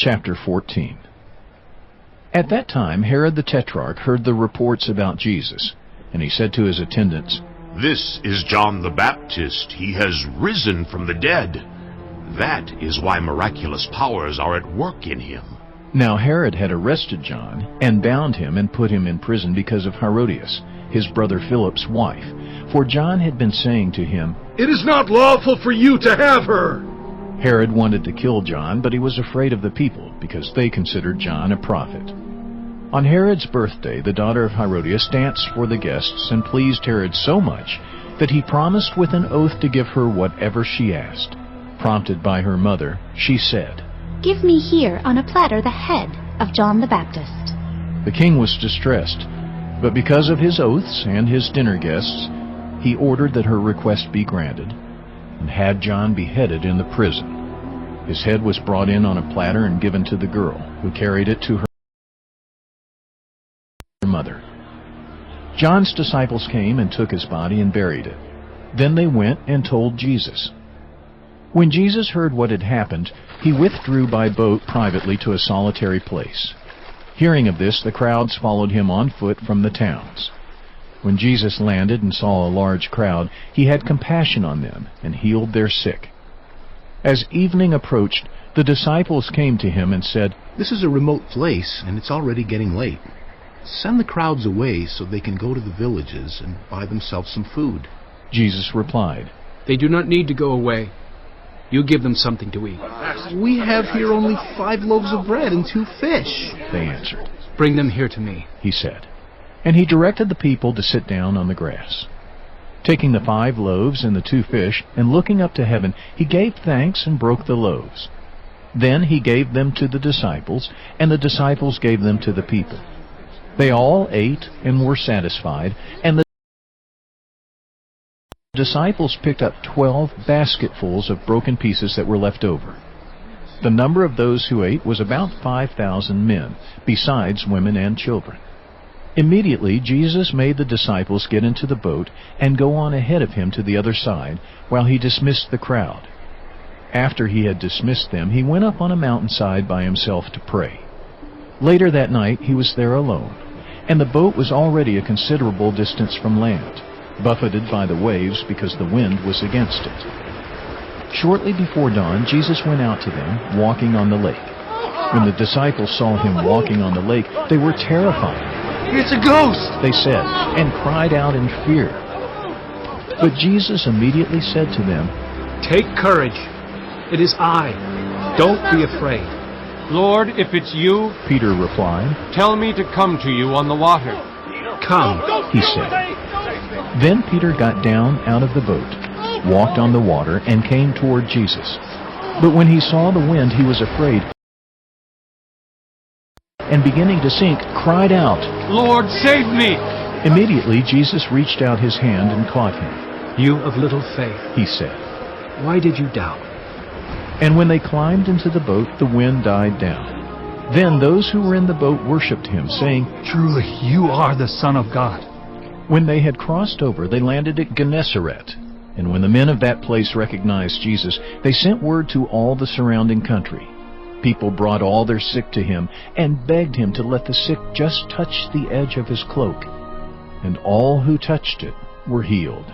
Chapter 14. At that time Herod the Tetrarch heard the reports about Jesus, and he said to his attendants, "This is John the Baptist. He has risen from the dead. That is why miraculous powers are at work in him." Now Herod had arrested John and bound him and put him in prison because of Herodias, his brother Philip's wife. For John had been saying to him, "It is not lawful for you to have her." Herod wanted to kill John, but he was afraid of the people, because they considered John a prophet. On Herod's birthday, the daughter of Herodias danced for the guests and pleased Herod so much that he promised with an oath to give her whatever she asked. Prompted by her mother, she said, "Give me here on a platter the head of John the Baptist." The king was distressed, but because of his oaths and his dinner guests, he ordered that her request be granted, and had John beheaded in the prison. His head was brought in on a platter and given to the girl, who carried it to her mother. John's disciples came and took his body and buried it. Then they went and told Jesus. When Jesus heard what had happened, he withdrew by boat privately to a solitary place. Hearing of this, the crowds followed him on foot from the towns. When Jesus landed and saw a large crowd, he had compassion on them and healed their sick. As evening approached, the disciples came to him and said, "This is a remote place, and it's already getting late. Send the crowds away so they can go to the villages and buy themselves some food." Jesus replied, "They do not need to go away. You give them something to eat." "We have here only 5 loaves of bread and 2 fish. They answered. "Bring them here to me," he said. And he directed the people to sit down on the grass. Taking the 5 loaves and the 2 fish, and looking up to heaven, he gave thanks and broke the loaves. Then he gave them to the disciples, and the disciples gave them to the people. They all ate and were satisfied, and the disciples picked up 12 basketfuls of broken pieces that were left over. The number of those who ate was about 5,000 men, besides women and children. Immediately Jesus made the disciples get into the boat and go on ahead of him to the other side, while he dismissed the crowd. After he had dismissed them, he went up on a mountainside by himself to pray. Later that night he was there alone, and the boat was already a considerable distance from land, buffeted by the waves because the wind was against it. Shortly before dawn, Jesus went out to them, walking on the lake. When the disciples saw him walking on the lake, they were terrified. "It's a ghost!" they said, and cried out in fear. But Jesus immediately said to them, "Take courage. It is I. Don't be afraid." "Lord, if it's you, Peter replied, tell me to come to you on the water." "Come," he said. Then Peter got down out of the boat, walked on the water, and came toward Jesus. But when he saw the wind, he was afraid, and beginning to sink, cried out, "Lord, save me!" Immediately Jesus reached out his hand and caught him. "You of little faith, He said. why did you doubt?" And when they climbed into the boat, the wind died down. Then those who were in the boat worshipped him, saying, "Truly, you are the Son of God." When they had crossed over, they landed at Gennesaret. And when the men of that place recognized Jesus, they sent word to all the surrounding country. People brought all their sick to him and begged him to let the sick just touch the edge of his cloak. And all who touched it were healed.